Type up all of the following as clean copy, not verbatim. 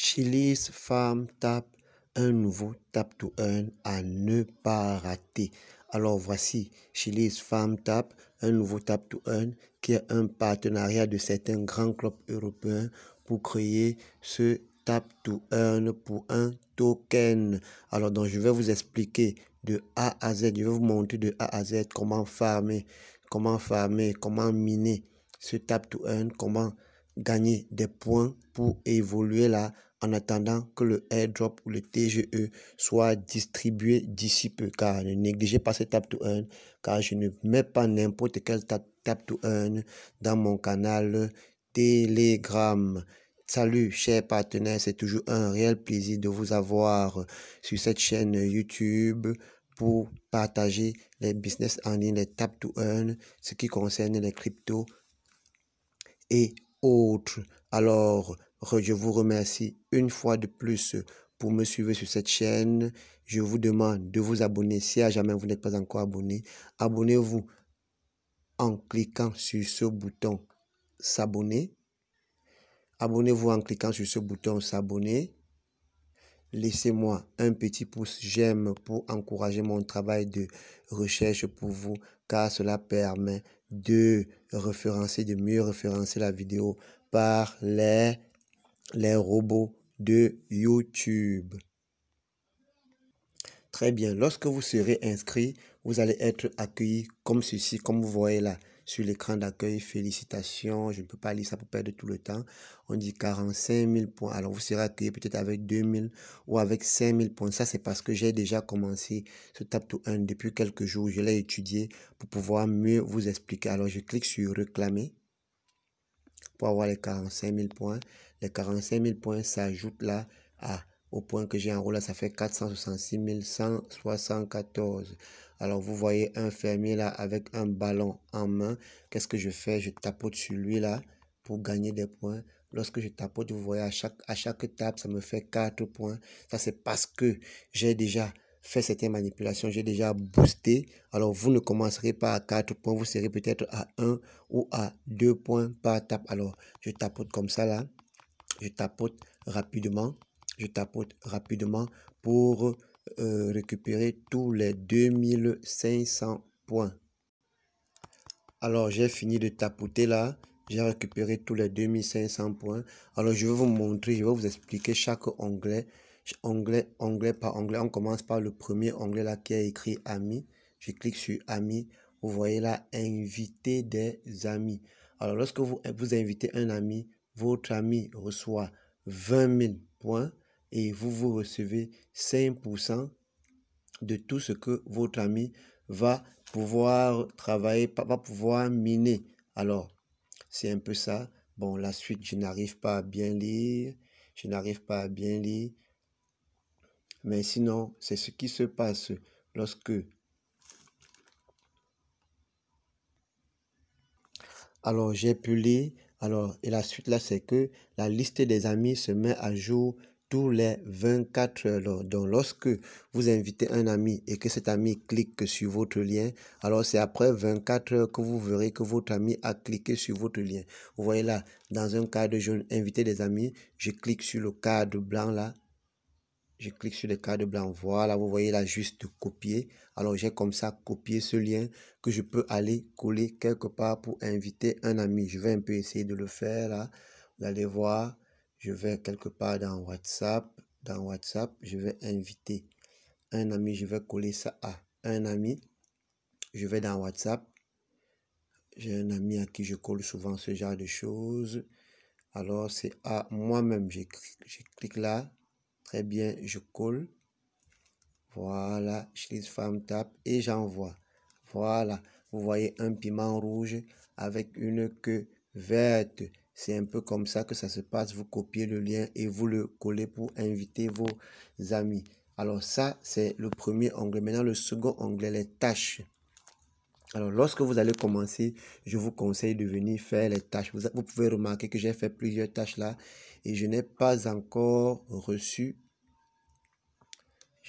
Chili's Farm Tap, un nouveau Tap to Earn à ne pas rater. Alors voici Chili's Farm Tap, un nouveau Tap to Earn qui est un partenariat de certains grands clubs européens pour créer ce Tap to Earn pour un token. Alors donc je vais vous expliquer de A à Z, je vais vous montrer de A à Z comment farmer, comment miner ce Tap to Earn, comment gagner des points pour évoluer là en attendant que le airdrop ou le TGE soit distribué d'ici peu, car ne négligez pas ce tap to earn, car je ne mets pas n'importe quel tap to earn dans mon canal Telegram. Salut chers partenaires, c'est toujours un réel plaisir de vous avoir sur cette chaîne YouTube pour partager les business en ligne, les tap to earn, ce qui concerne les cryptos et autres. Alors, je vous remercie une fois de plus pour me suivre sur cette chaîne. Je vous demande de vous abonner si à jamais vous n'êtes pas encore abonné. Abonnez-vous en cliquant sur ce bouton s'abonner. Abonnez-vous en cliquant sur ce bouton s'abonner. Laissez-moi un petit pouce j'aime pour encourager mon travail de recherche pour vous, car cela permet de référencer, de mieux référencer la vidéo par les robots de YouTube. Très bien, lorsque vous serez inscrit, vous allez être accueilli comme ceci, comme vous voyez là sur l'écran d'accueil. Félicitations, je ne peux pas lire ça pour perdre tout le temps. On dit 45 000 points. Alors vous serez accueilli peut-être avec 2 000 ou avec 5 000 points. Ça c'est parce que j'ai déjà commencé ce Tap to Earn depuis quelques jours. Je l'ai étudié pour pouvoir mieux vous expliquer. Alors je clique sur réclamer pour avoir les 45 000 points. Les 45 000 points s'ajoutent là au point que j'ai en haut là, ça fait 466 174. Alors vous voyez un fermier là avec un ballon en main. Qu'est-ce que je fais? Je tapote sur lui là pour gagner des points. Lorsque je tapote, vous voyez à chaque tape, ça me fait 4 points. Ça c'est parce que j'ai déjà fait certaines manipulations, j'ai déjà boosté. Alors vous ne commencerez pas à 4 points, vous serez peut-être à 1 ou à 2 points par tape. Alors je tapote comme ça là, je tapote rapidement pour récupérer tous les 2500 points. Alors j'ai fini de tapoter là, j'ai récupéré tous les 2500 points. Alors je vais vous montrer, je vais vous expliquer chaque onglet par onglet. On commence par le premier onglet là qui est écrit amis. Je clique sur amis. Vous voyez là, inviter des amis. Alors lorsque vous invitez un ami, votre ami reçoit 20 000 points et vous recevez 5% de tout ce que votre ami va pouvoir travailler, va pouvoir miner. Alors, c'est un peu ça. Bon, la suite, je n'arrive pas à bien lire. Mais sinon, c'est ce qui se passe lorsque... Alors, j'ai pu lire. Alors, et la suite là, c'est que la liste des amis se met à jour tous les 24 heures. Donc, lorsque vous invitez un ami et que cet ami clique sur votre lien, alors c'est après 24 heures que vous verrez que votre ami a cliqué sur votre lien. Vous voyez là, dans un cadre jaune, inviter des amis, je clique sur le cadre blanc là. Je clique sur le cadre blanc. Voilà, vous voyez là, juste copier. Alors, j'ai comme ça copié ce lien que je peux aller coller quelque part pour inviter un ami. Je vais un peu essayer de le faire là. Vous allez voir, je vais quelque part dans WhatsApp. Dans WhatsApp, je vais inviter un ami. Je vais coller ça à un ami. Je vais dans WhatsApp. J'ai un ami à qui je colle souvent ce genre de choses. Alors, c'est à moi-même. Je clique là. Très bien, je colle. Voilà, Chili's Farm Tap et j'envoie. Voilà, vous voyez un piment rouge avec une queue verte. C'est un peu comme ça que ça se passe. Vous copiez le lien et vous le collez pour inviter vos amis. Alors ça, c'est le premier onglet. Maintenant, le second onglet, les tâches. Alors, lorsque vous allez commencer, je vous conseille de venir faire les tâches. Vous pouvez remarquer que j'ai fait plusieurs tâches là et je n'ai pas encore reçu.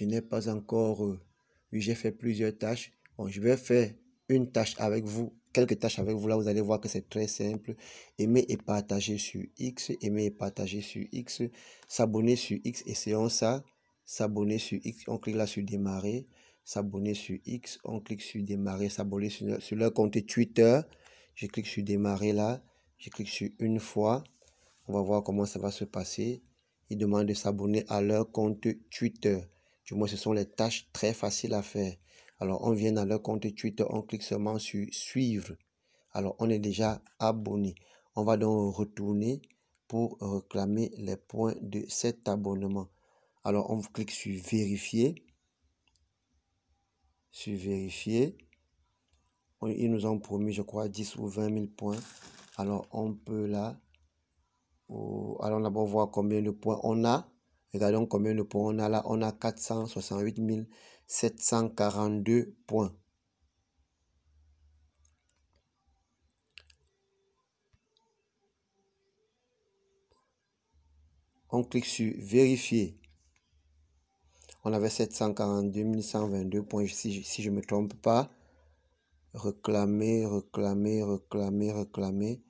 Oui, j'ai fait plusieurs tâches. Bon, je vais faire une tâche avec vous quelques tâches avec vous. Là, vous allez voir que c'est très simple. Aimer et partager sur X. Aimer et partager sur X. S'abonner sur X. Essayons ça. S'abonner sur X. On clique là sur démarrer. S'abonner sur X. On clique sur démarrer. S'abonner sur leur compte Twitter. Je clique sur démarrer là. Je clique sur une fois. On va voir comment ça va se passer. Ils demandent de s'abonner à leur compte Twitter. Du moins, ce sont les tâches très faciles à faire. Alors, on vient dans leur compte Twitter, on clique seulement sur suivre. Alors, on est déjà abonné. On va donc retourner pour réclamer les points de cet abonnement. Alors, on clique sur vérifier. Sur vérifier. Ils nous ont promis, je crois, 10 ou 20 000 points. Alors, on peut là. Allons d'abord voir combien de points on a. Regardons combien de points on a là. On a 468 742 points. On clique sur vérifier. On avait 742 122 points si je ne me trompe pas. Réclamer, réclamer, réclamer, réclamer,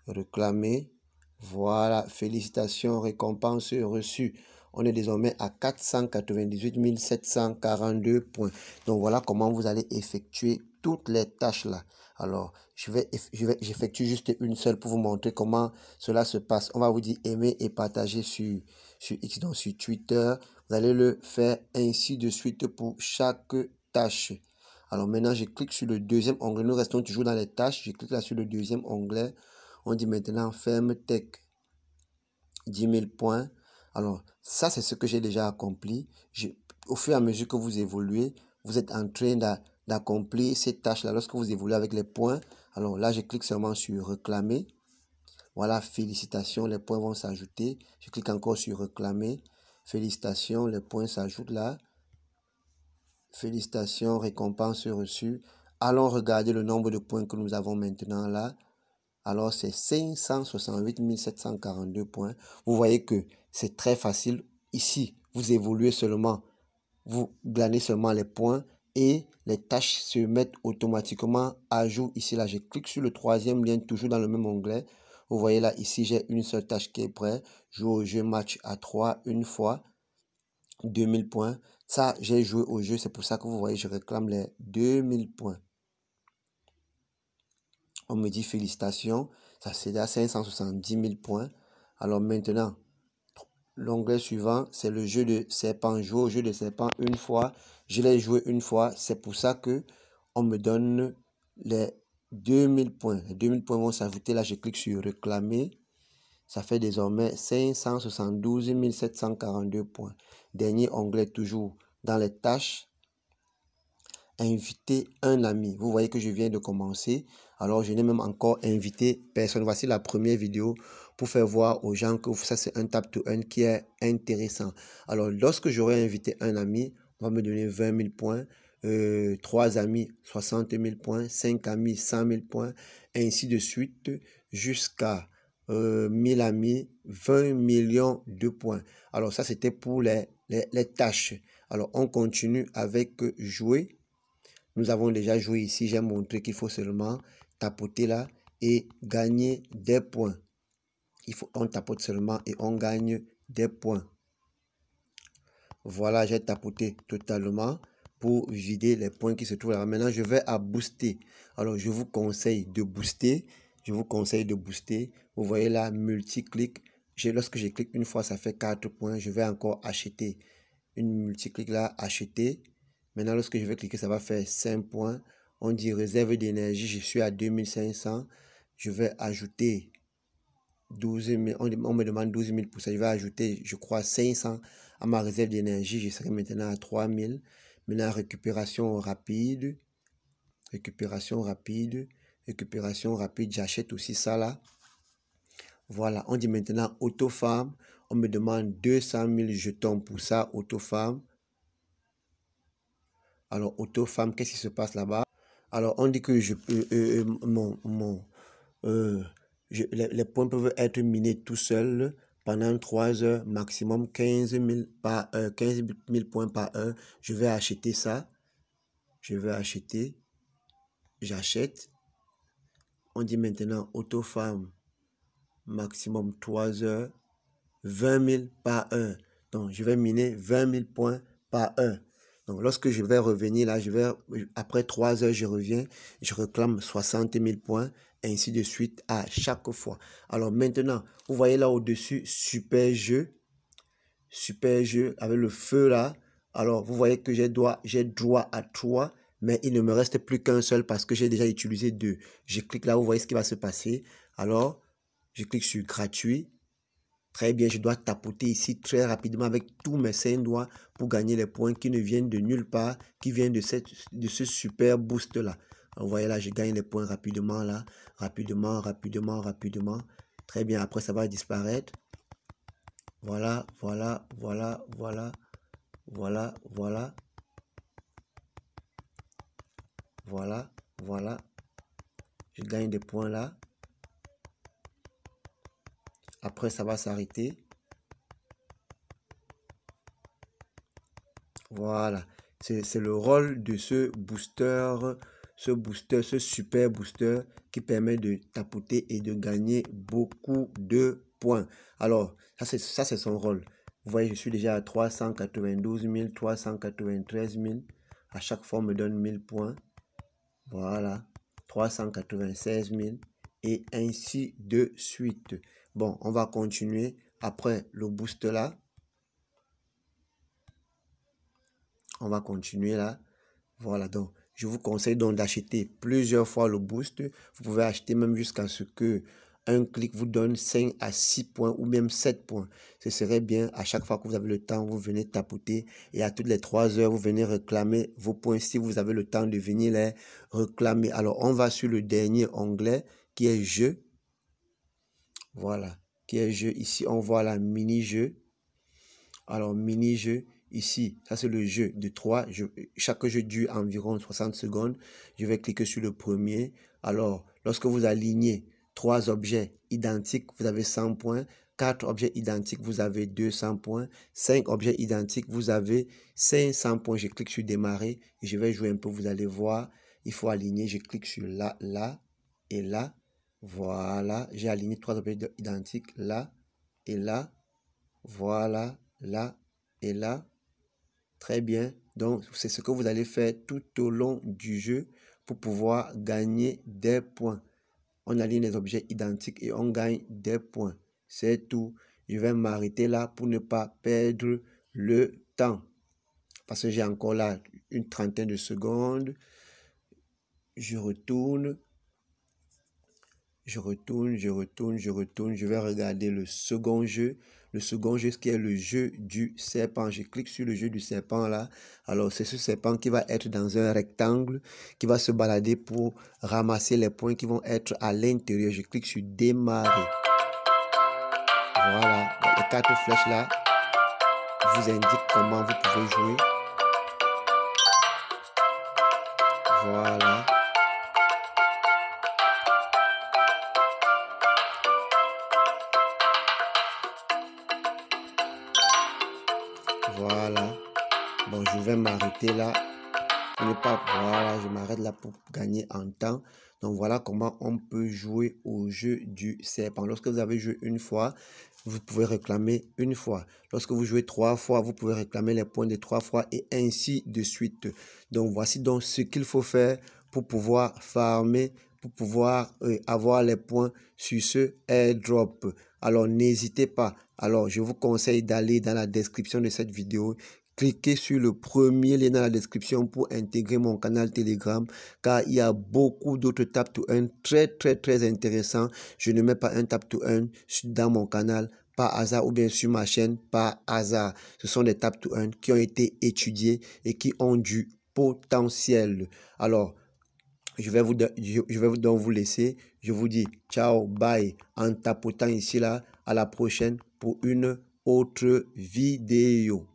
réclamer. Voilà, félicitations, récompense reçue. On est désormais à 498 742 points. Donc voilà comment vous allez effectuer toutes les tâches là. Alors, j'effectue juste une seule pour vous montrer comment cela se passe. On va vous dire aimer et partager sur X, donc sur Twitter. Vous allez le faire ainsi de suite pour chaque tâche. Alors maintenant, je clique sur le deuxième onglet. Nous restons toujours dans les tâches. Je clique là sur le deuxième onglet. On dit maintenant ferme tech 10 000 points. Alors, ça, c'est ce que j'ai déjà accompli. Au fur et à mesure que vous évoluez, vous êtes en train d'accomplir ces tâches-là. Lorsque vous évoluez avec les points, alors là, je clique seulement sur réclamer. Voilà, félicitations, les points vont s'ajouter. Je clique encore sur réclamer. Félicitations, les points s'ajoutent là. Félicitations, récompense reçue. Allons regarder le nombre de points que nous avons maintenant là. Alors, c'est 568 742 points. Vous voyez que c'est très facile. Ici, vous évoluez seulement, vous glanez seulement les points et les tâches se mettent automatiquement à jour. Ici, là, je clique sur le troisième lien, toujours dans le même onglet. Vous voyez là, ici, j'ai une seule tâche qui est prête. Jouer au jeu match à 3 une fois. 2000 points. Ça, j'ai joué au jeu. C'est pour ça que vous voyez, je réclame les 2000 points. On me dit félicitations. Ça, c'est à 570 000 points. Alors maintenant, l'onglet suivant, c'est le jeu de serpent. Jouer au jeu de serpent une fois. Je l'ai joué une fois. C'est pour ça que on me donne les 2000 points. Les 2000 points vont s'ajouter. Là, je clique sur réclamer. Ça fait désormais 572 742 points. Dernier onglet toujours dans les tâches. Inviter un ami. Vous voyez que je viens de commencer. Alors, je n'ai même encore invité personne. Voici la première vidéo pour faire voir aux gens que ça, c'est un tap to earn qui est intéressant. Alors, lorsque j'aurai invité un ami, on va me donner 20 000 points. 3 amis, 60 000 points. 5 amis, 100 000 points. Ainsi de suite jusqu'à 1000 amis, 20 millions de points. Alors, ça, c'était pour les tâches. Alors, on continue avec jouer. Nous avons déjà joué ici. J'ai montré qu'il faut seulement tapoter là et gagner des points. On tapote seulement et on gagne des points. Voilà, j'ai tapoté totalement pour vider les points qui se trouvent là. Maintenant, je vais à booster. Alors, je vous conseille de booster. Je vous conseille de booster. Vous voyez là, multi-clic. Lorsque je clique une fois, ça fait 4 points. Je vais encore acheter. Une multi-clic là, acheter. Maintenant, lorsque je vais cliquer, ça va faire 5 points. On dit réserve d'énergie. Je suis à 2500. Je vais ajouter 12 000. On me demande 12 000 pour ça. Je vais ajouter, je crois, 500 à ma réserve d'énergie. Je serai maintenant à 3000. Maintenant, récupération rapide. Récupération rapide. Récupération rapide. J'achète aussi ça là. Voilà. On dit maintenant auto-farm. On me demande 200 000 jetons pour ça. Auto-farm. Alors, auto-farm, qu'est-ce qui se passe là-bas? Alors, on dit que les points peuvent être minés tout seuls pendant 3 heures, maximum 15 000 points par heure. Je vais acheter ça. Je vais acheter. J'achète. on dit maintenant auto farm maximum 3 heures, 20 000 par heure. Donc, je vais miner 20 000 points par heure. Donc, lorsque je vais revenir là, après 3 heures, je reviens, je réclame 60 000 points, ainsi de suite à chaque fois. Alors maintenant, vous voyez là au-dessus, super jeu avec le feu là. Alors, vous voyez que j'ai droit à 3, mais il ne me reste plus qu'un seul parce que j'ai déjà utilisé 2. Je clique là, vous voyez ce qui va se passer. Alors, je clique sur gratuit. Très bien, je dois tapoter ici très rapidement avec tous mes 5 doigts pour gagner les points qui ne viennent de nulle part, qui viennent de ce super boost là. Vous voyez là, je gagne les points rapidement là, rapidement. Très bien, après ça va disparaître. Voilà. Je gagne des points là. Après, ça va s'arrêter. Voilà. C'est le rôle de ce booster, ce super booster qui permet de tapoter et de gagner beaucoup de points. Alors, ça c'est son rôle. Vous voyez, je suis déjà à 392 000, 393 000. À chaque fois, on me donne 1000 points. Voilà. 396 000. Et ainsi de suite. Bon, on va continuer après le boost là. On va continuer là. Voilà, donc je vous conseille donc d'acheter plusieurs fois le boost. Vous pouvez acheter même jusqu'à ce que un clic vous donne 5 à 6 points ou même 7 points. Ce serait bien, à chaque fois que vous avez le temps, vous venez tapoter et à toutes les 3 heures, vous venez réclamer vos points si vous avez le temps de venir les réclamer. Alors, on va sur le dernier onglet qui est jeu. Voilà, qui est jeu. Ici, on voit la mini-jeu. Alors, mini-jeu. Ici, ça c'est le jeu de 3. Chaque jeu dure environ 60 secondes. Je vais cliquer sur le premier. Alors, lorsque vous alignez 3 objets identiques, vous avez 100 points. 4 objets identiques, vous avez 200 points. 5 objets identiques, vous avez 500 points. Je clique sur démarrer et je vais jouer un peu. Vous allez voir, il faut aligner. Je clique sur là, là et là. Voilà, j'ai aligné 3 objets identiques là et là. Voilà, là et là. Très bien. Donc, c'est ce que vous allez faire tout au long du jeu pour pouvoir gagner des points. On aligne les objets identiques et on gagne des points. C'est tout. Je vais m'arrêter là pour ne pas perdre le temps. Parce que j'ai encore là une trentaine de secondes. Je retourne. Je vais regarder le second jeu. Le second jeu, qui est le jeu du serpent. Je clique sur le jeu du serpent là. Alors, c'est ce serpent qui va être dans un rectangle, qui va se balader pour ramasser les points qui vont être à l'intérieur. Je clique sur démarrer. Voilà, les 4 flèches là vous indiquent comment vous pouvez jouer. Voilà. Voilà. Bon, je vais m'arrêter là. Pour ne pas, voilà, je m'arrête là pour gagner en temps. Donc, voilà comment on peut jouer au jeu du serpent. Lorsque vous avez joué une fois, vous pouvez réclamer une fois. Lorsque vous jouez 3 fois, vous pouvez réclamer les points de 3 fois et ainsi de suite. Donc, voici donc ce qu'il faut faire pour pouvoir farmer, pour pouvoir avoir les points sur ce airdrop. Alors, n'hésitez pas. Alors, je vous conseille d'aller dans la description de cette vidéo. Cliquez sur le premier lien dans la description pour intégrer mon canal Telegram, car il y a beaucoup d'autres tap to earn très intéressants. Je ne mets pas un tap to earn dans mon canal par hasard ou bien sur ma chaîne par hasard. Ce sont des tap to earn qui ont été étudiés et qui ont du potentiel. Alors, je vais donc vous laisser. Je vous dis ciao, bye, en tapotant ici là. À la prochaine pour une autre vidéo.